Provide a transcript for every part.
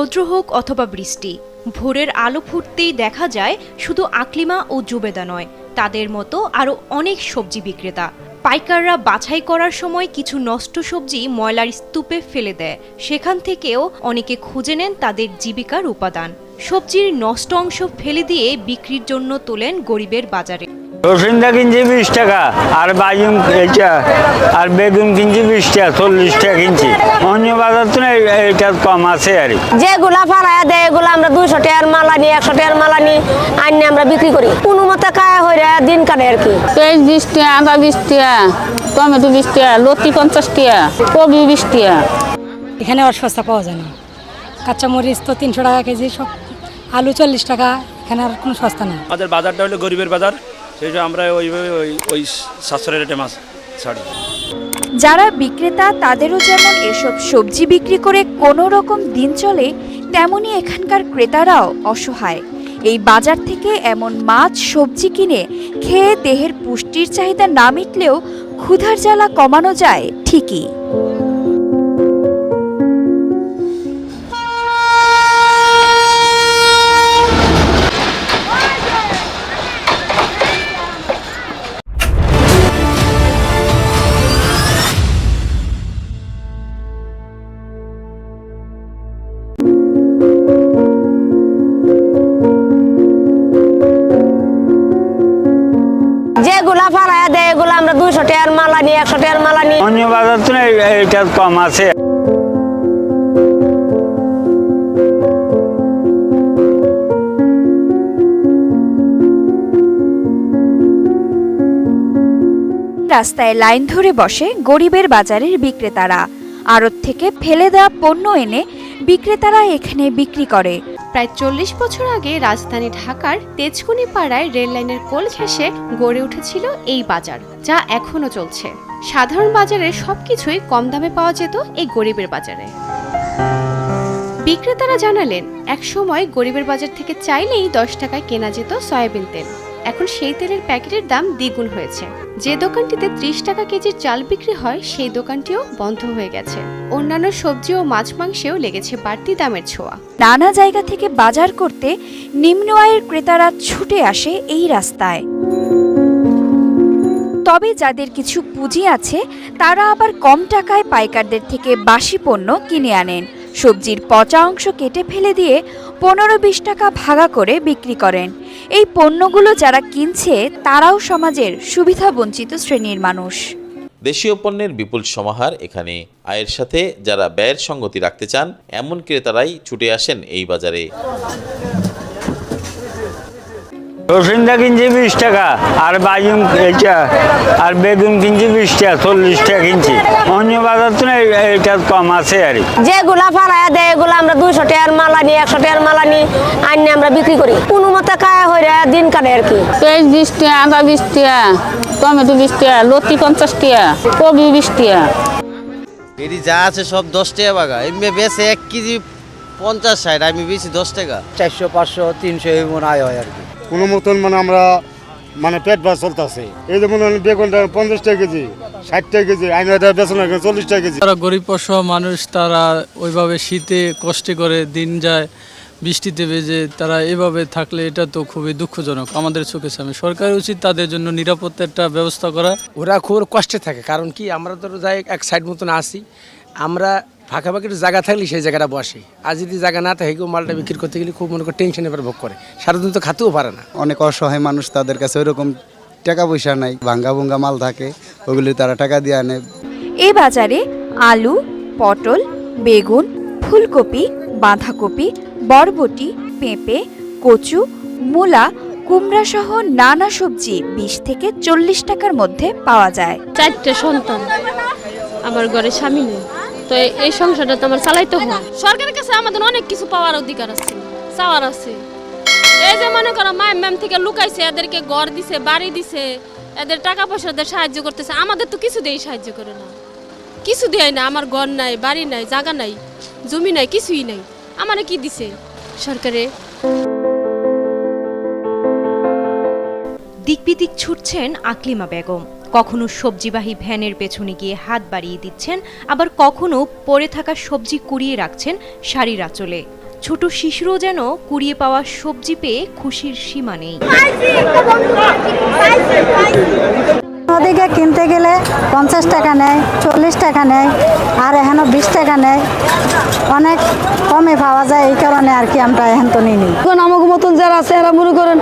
রৌদ্র হোক অথবা বৃষ্টি, ভোরের আলো ফুটতেই দেখা যায় শুধু আকলিমা ও জুবেদা নয়, তাদের মতো আরও অনেক সবজি বিক্রেতা। পাইকাররা বাছাই করার সময় কিছু নষ্ট সবজি ময়লার স্তূপে ফেলে দেয়, সেখান থেকেও অনেকে খুঁজে নেন তাদের জীবিকার উপাদান। সবজির নষ্ট অংশ ফেলে দিয়ে বিক্রির জন্য তোলেন গরিবের বাজারে। রসুনটা কিনছি 20 টাকা, আর বাইগুন আর বেগুন কিনছি 20 টাকা, 40 টাকা কিনছি। অন্য বাজার তো এটা কম আছে আর যেগুলা ফাড়ায় দেয় এগুলো আমরা 200 টাকার মালা নিই, 100 টাকার মালা নিই, আইনে আমরা বিক্রি করি। কোনো মতে খায় হইরা দিন কাটে আর কি। পেঁয়াজ 20 টাকা, আদা 20 টাকা, টমেটো 20 টাকা, লতি 50 টাকা, কবি 20 টাকা। এখানে আর সস্তা পাওয়া যায় না। কাঁচা মরিচ তো 300 টাকা কেজি, সব আলু 40 টাকা, এখানে আর কোনো সস্তা নেই। আমাদের বাজারটা হলো গরিবের বাজার, সেই জন্য আমরা ওইভাবে ওই 700 রেটে মাছ ছাড়ি। যারা বিক্রেতা তাদেরও যেমন এসব সবজি বিক্রি করে কোনো রকম দিন চলে, তেমনি এখানকার ক্রেতারাও অসহায়। এই বাজার থেকে এমন মাছ সবজি কিনে খেয়ে দেহের পুষ্টির চাহিদা না মিটলেও ক্ষুধার জ্বালা কমানো যায় ঠিকই। যেগুলা ফাড়ায় দেয় এগুলো আমরা 200 টাকার মালা নিই, 100 টাকার মালা নিই। অন্য বাজার তো এটা কম আছে। রাস্তায় লাইন ধরে বসে গরিবের বাজারের বিক্রেতারা। আড়ত থেকে ফেলে দেওয়া পণ্য এনে বিক্রেতারা এখানে বিক্রি করে। প্রায় 40 বছর আগে রাজধানী ঢাকার তেজকুনি পাড়ায় রেল লাইনের কোল ঘেঁষে গড়ে উঠেছিল এই বাজার, যা এখনো চলছে। সাধারণ বাজারে সবকিছুই কম দামে পাওয়া যেত এই গরিবের বাজারে। বিক্রেতারা জানালেন, একসময় গরিবের বাজার থেকে চাইলেই 10 টাকায় কেনা যেত সয়াবিন তেল। এখন সেই তেলের প্যাকেটের দাম দ্বিগুণ হয়েছে। যে দোকানটিতে 30 টাকা কেজির চাল বিক্রি হয়, সেই দোকানটিও বন্ধ হয়ে গেছে। অন্যান্য সবজি ও মাছ মাংসেও লেগেছে বাড়তি দামের ছোঁয়া। নানা জায়গা থেকে বাজার করতে নিম্ন আয়ের ক্রেতারা ছুটে আসে এই রাস্তায়। তবে যাদের কিছু পুঁজি আছে তারা আবার কম টাকায় পাইকারদের থেকে বাসি পণ্য কিনে আনেন। সবজির পচা অংশ কেটে ফেলে দিয়ে 15-20 টাকা ভাগা করে বিক্রি করেন। এই পণ্যগুলো যারা কিনছে তারাও সমাজের সুবিধাবঞ্চিত শ্রেণীর মানুষ। দেশীয় পণ্যের বিপুল সমাহার এখানে। আয়ের সাথে যারা ব্যয়ের সঙ্গতি রাখতে চান, এমন ক্রেতারাই ছুটে আসেন এই বাজারে। রসুনটা কিনছি 20 টাকা, আর বাইগুন আর বেগুন কিনছি 20 টাকা, 40 টাকা কিনছি। অন্য বাজার তো এটা কম আছে আর যেগুলা ফাড়ায় দেয় এগুলো আমরা 200 টাকার মালা নিই, 100 টাকার মালা নিই, আইনে আমরা বিক্রি করি। কোনো মতে খায় হইরা দিন কাটে আর কি। পেঁয়াজ 20 টাকা, আদা 20 টাকা, টমেটো 20 টাকা, লতি 50 টাকা, কবি 20 টাকা। এটি যা আছে সব 10 টাকা বাগা। এমনি বেশি 1 কেজি 50-60, আমি বেশি 10 টাকা। 400, 500, 300 এমন আয় হয় আর কি। কোনো মতন আমরা পেট ভাত চলতেছে। এই যেমন বেগুনটা 50 টাকা কেজি, 60 টাকা কেজি, আইনটা বেচনা 40 টাকা কেজি। যারা গরিব অসহায় মানুষ, তারা ওইভাবে শীতে কষ্ট করে দিন যায়, বৃষ্টিতে ভেজে, তারা এভাবে থাকলে এটা তো খুবই দুঃখজনক আমাদের চোখের সামনে। সরকারের উচিত তাদের জন্য নিরাপত্তার একটা ব্যবস্থা করা। ওরা খুব কষ্টে থাকে, কারণ কি আমরা তো যাই এক সাইড মতন আসি, আমরা ফাঁকাফাঁকি একটু জায়গা থাকলে সেই জায়গাটা বসে। আর যদি জায়গা না থাকে, কেউ মালটা বিক্রি করতে গেলে খুব মনে করে টেনশন এবার ভোগ করে, সারাদিন তো খাতেও পারে না। অনেক অসহায় মানুষ, তাদের কাছে ওইরকম টাকা পয়সা নাই, ভাঙ্গা মাল থাকে, ওগুলি তারা টাকা দিয়ে আনে। এই বাজারে আলু, পটল, বেগুন, ফুলকপি, বাঁধাকপি, বরবটি, পেঁপে, কচু, মূলা, কুমড়া সহ নানা সবজি 20 থেকে 40 টাকার মধ্যে পাওয়া যায়। 4টে সন্তান, আমার ঘরে স্বামী নেই, তো এই সংসারটা তো আমার চালাইতে হয়। সরকারের কাছে আমাদের অনেক কিছু পাওয়ার অধিকার আছে, চাওয়ার আছে। এই যে মনে করো ম্যাম থেকে লুকাইছে, এদেরকে ঘর দিছে, বাড়ি দিছে, এদের টাকা পয়সা এদের সাহায্য করতেছে। আমাদের তো কিছু দিয়েই সাহায্য করে না, কিছু দেয় না। আমার ঘর নাই, বাড়ি নাই, জায়গা নাই, জমি নাই, কিছুই নাই। আমারে কি দিছে সরকারে? দিকবিদিক ছুটছেন আকলিমা বেগম। কখনো সবজিবাহী ভ্যানের পেছনে গিয়ে হাত বাড়িয়ে দিচ্ছেন, আবার কখনো পড়ে থাকা সবজি কুড়িয়ে রাখছেন শাড়ির আঁচলে। ছোট শিশুরও যেন কুড়িয়ে পাওয়া সবজি পেয়ে খুশির সীমা নেই। ওদিকে কিনতে গেলে 50 টাকা নেয়, 40 টাকা নেয়, আর এখানে 20 টাকা নেয়। অনেক কমে পাওয়া যায়, এই কারণে আর কি আমরা এখন তো নিই। এখন আমাকে মতন যারা আছে এরা মনে করেন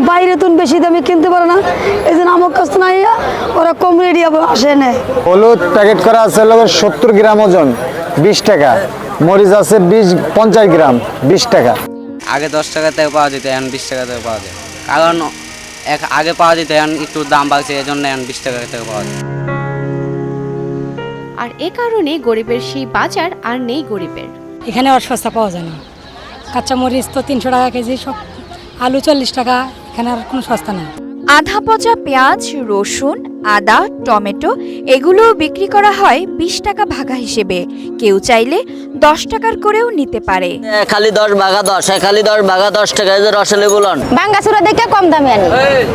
বাইরে তুন বেশি দামে কিনতে পারে না, এই জন্য আমার কাছে নাই, ওরা কম রেডি আসে নেয়। হলুদ প্যাকেট করা আছে 70 গ্রাম ওজন 20 টাকা, মরিচ আছে 50 গ্রাম 20 টাকা। আগে 10 টাকা থেকে পাওয়া যেত, এখন 20 টাকা থেকে পাওয়া যায়। কারণ আগে পাওয়া যেত, এখন একটু দাম বাড়ছে, এই জন্য এখন 20 টাকা থেকে পাওয়া যায়। আর এ কারণে গরিবের সেই বাজার আর নেই গরিবের। এখানে আর সস্তা পাওয়া যায় না। কাঁচা মরিচ তো 300 টাকা কেজি, সব আলু 40 টাকা, এখানে আর কোনো সস্তা নেই। আধা পচা পেঁয়াজ, রসুন, আদা, টমেটো এগুলোও বিক্রি করা হয় 20 টাকা ভাগা হিসেবে। কেউ চাইলে 10 টাকার করেও নিতে পারে। খালি 10 ভাগা 10, খালি 10 ভাগা 10 টাকা, এই যে রসলে বলুন। বাঙ্গাসুরা দেখে কম দামে আনি,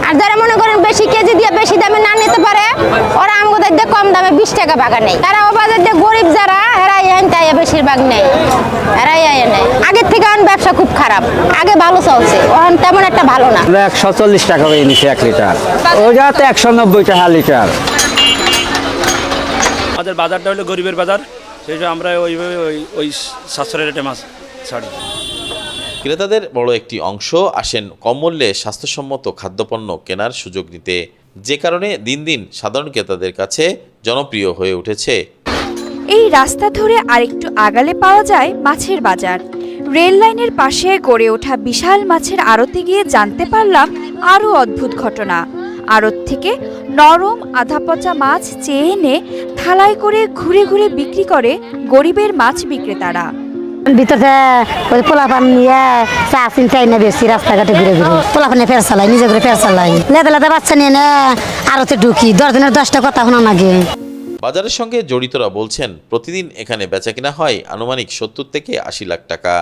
আর যারা মনে করেন বেশি কেজি দিয়ে বেশি দামে না নিতে পারে, ওরা আমাদের দিয়ে কম দামে 20 টাকা ভাগা নেই। তারা ও বাজার দিয়ে গরিব যারা, এরাই তাই বেশিরভাগ নেই, এরাই নেই। আগের থেকে এখন ব্যবসা খুব খারাপ, আগে ভালো চলছে, এখন তেমন একটা ভালো না। 140 টাকা হয়ে নিছে 1 লিটার, ওটা তো 190 টাকা লিটার। আমাদের বাজারটা হলো গরিবের বাজার, সেই জন্য আমরা ওইভাবে ওই সাশ্রয় রেটে মাছ ছাড়ি। ক্রেতাদের বড় একটি অংশ আসেন কম মূল্যে স্বাস্থ্যসম্মত খাদ্যপণ্য কেনার সুযোগ নিতে, যে কারণে দিন দিন সাধারণ ক্রেতাদের কাছে জনপ্রিয় হয়ে উঠেছে। এই রাস্তা ধরে আরেকটু আগালে পাওয়া যায় মাছের বাজার। রেল লাইনের পাশে গড়ে ওঠা বিশাল মাছের আড়তে গিয়ে জানতে পারলাম আরও অদ্ভুত ঘটনা। আড়ত থেকে নরম আধা পচা মাছ চেয়ে এনে থালায় করে ঘুরে ঘুরে বিক্রি করে গরিবের মাছ বিক্রেতারা। ভিতরে ওই পোলাপান নিয়ে চা চিন্তাই না বেশি, রাস্তাঘাটে ঘুরে ঘুরে পোলাপানে ফের চালাই, নিজে করে ফের চালাই, লেদা লেদা বাচ্চা নিয়ে নে আরতে ঢুকি, 10 দিনের 10টা কথা শোনা লাগে। বাজারের সঙ্গে জড়িতরা বলছেন, প্রতিদিন এখানে বেচাকেনা হয় আনুমানিক 70 থেকে 80 লাখ টাকা।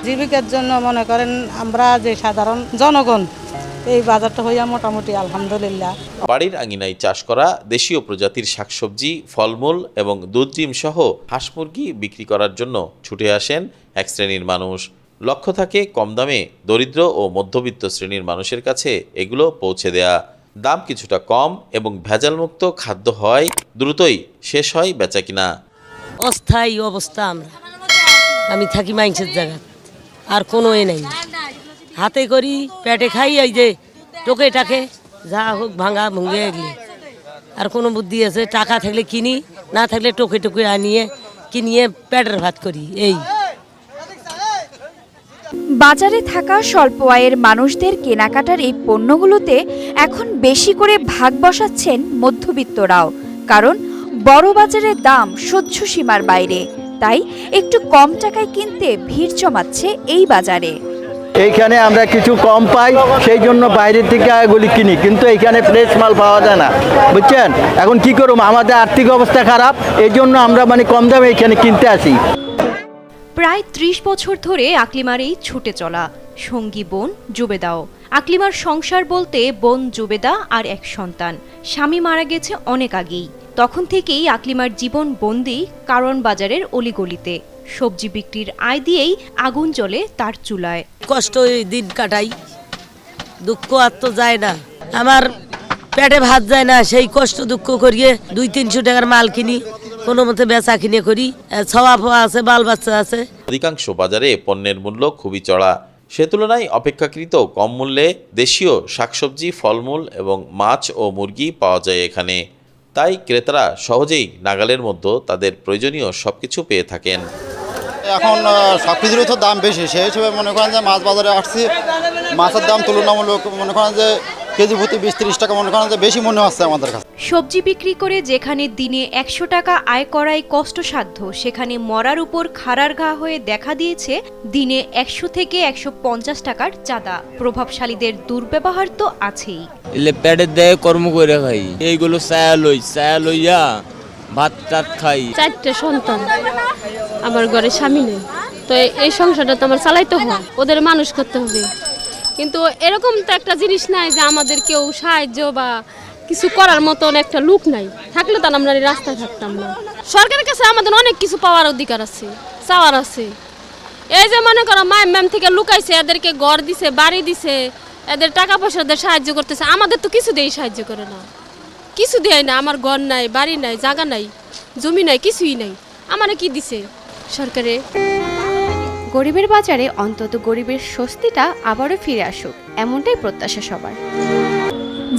জীবিকার জন্য মনে করেন আমরা যে সাধারণ জনগণ, এই বাজারটা হইয়া মোটামুটি আলহামদুলিল্লাহ। বাড়ির আঙিনায় চাষ করা দেশীয় প্রজাতির শাকসবজি, ফলমূল এবং দুধ ডিম সহ হাঁস মুরগি বিক্রি করার জন্য ছুটে আসেন এক শ্রেণীর মানুষ। লক্ষ্য থাকে কম দামে দরিদ্র ও মধ্যবিত্ত শ্রেণীর মানুষের কাছে এগুলো পৌঁছে দেয়া। দাম কিছুটা কম এবং ভেজালমুক্ত খাদ্য হয়, দ্রুতই শেষ হয় বেচাকিনা। অস্থায়ী অবস্থা আমি থাকি মাইন্সের জায়গা, আর কোনো নাই, হাতে করি পেটে খাই, এই যে টোকে টাকে যা হোক ভাঙা ভুঙ্গে এগলি, আর কোনো বুদ্ধি আছে টাকা থাকলে কিনি, না থাকলে টোকে টোকে আনিয়ে কিনিয়ে পেটের ভাত করি। এই বাজারে থাকা স্বল্প আয়ের মানুষদের কেনাকাটার এই পণ্যগুলোতে এখন বেশি করে ভাগ বসাচ্ছেন মধ্যবিত্তরাও, কারণ বড় বাজারের দাম সহ্য সীমার বাইরে। তাই একটু কম টাকায় কিনতে ভিড় জমাচ্ছে এই বাজারে। এইখানে আমরা কিছু কম পাই, সেই জন্য বাইরের থেকে এগুলি কিনি, কিন্তু এইখানে ফ্রেশ মাল পাওয়া যায় না, বুঝছেন। এখন কি করব, আমাদের আর্থিক অবস্থা খারাপ, এই জন্য আমরা কম দামে এখানে কিনতে আসি। প্রায় 30 বছর ধরে আকলিমার এই ছুটে চলা সঙ্গী বোন জুবেদাও। আকলিমার সংসার বলতে বোন জুবেদা আর এক সন্তান। স্বামী মারা গেছে অনেক আগেই। তখন থেকেই আকলিমার জীবন বন্দি কারণ বাজারের অলিগলিতে। সবজি বিক্রির আয় দিয়েই আগুন জ্বলে তার চুলায়। কষ্ট দিন কাটাই, দুঃখ আর তো যায় না, আমার পেটে ভাত যায় না, সেই কষ্ট দুঃখ করিয়ে 200-300 টাকার মাল কিনি, কোনো মতে বেচা কিনে করি, ছাওয়া ফাওয়া আছে, বাল বাচ্চা আছে। অধিকাংশ বাজারে পণ্যের মূল্য খুবই চড়া, সে তুলনায় অপেক্ষাকৃত কম মূল্যে দেশীয় শাকসবজি, ফলমূল এবং মাছ ও মুরগি পাওয়া যায় এখানে। তাই ক্রেতারা সহজেই নাগালের মধ্যে তাদের প্রয়োজনীয় সবকিছু পেয়ে থাকেন। এখন সব কিছুরই তো দাম বেশি, সেই হিসেবে মনে করেন যে মাছ বাজারে আসছি, মাছের দাম তুলনামূলক মনে করেন যে কেজি প্রতি 20-30 টাকা মনে করেন যে বেশি মনে হচ্ছে আমাদের কাছে। সবজি বিক্রি করে যেখানে দিনে 100 টাকা আয় করাই কষ্টসাধ্য, সেখানে মরার উপর খাড়ার ঘা হয়ে দেখা দিয়েছে দিনে 100 থেকে 150 টাকার চাঁদা। প্রভাবশালীদের দুর্ব্যবহার তো আছেই। পেটের দেয় কর্ম করে খাই, এইগুলো ছায়া লইয়া ভাত টাত খাই। 4টে সন্তান, আমার ঘরে স্বামী নেই, তো এই সংসারটা তো আমার চালাইতে হয়, ওদের মানুষ করতে হবে। কিন্তু এরকম তো একটা জিনিস নাই যে আমাদের কেউ সাহায্য বা কিছু করার মতন একটা লোক নাই, থাকলে তো আমরা রাস্তায় থাকতাম না। সরকারের কাছে আমাদের অনেক কিছু পাওয়ার অধিকার আছে, চাওয়ার আছে, এই যে মনে করো ম্যাম থেকে লুকাইছে, এদেরকে ঘর দিছে, বাড়ি দিছে, এদের টাকা পয়সা এদের সাহায্য করতেছে, আমাদের তো কিছু দিয়েই সাহায্য করে না, কিছু দেয় না। আমার ঘর নাই, বাড়ি নাই, জায়গা নাই, জমি নাই, কিছুই নাই, আমারে কি দিছে সরকারে? গরিবের বাজারে অন্তত গরিবের স্বস্তিটা আবারও ফিরে আসুক, এমনটাই প্রত্যাশা সবার।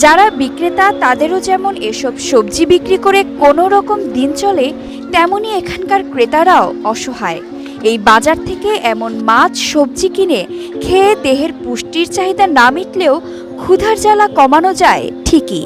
যারা বিক্রেতা তাদেরও যেমন এসব সবজি বিক্রি করে কোনো রকম দিন চলে, তেমনি এখানকার ক্রেতারাও অসহায়। এই বাজার থেকে এমন মাছ সবজি কিনে খেয়ে দেহের পুষ্টির চাহিদা না মিটলেও ক্ষুধার জ্বালা কমানো যায় ঠিকই।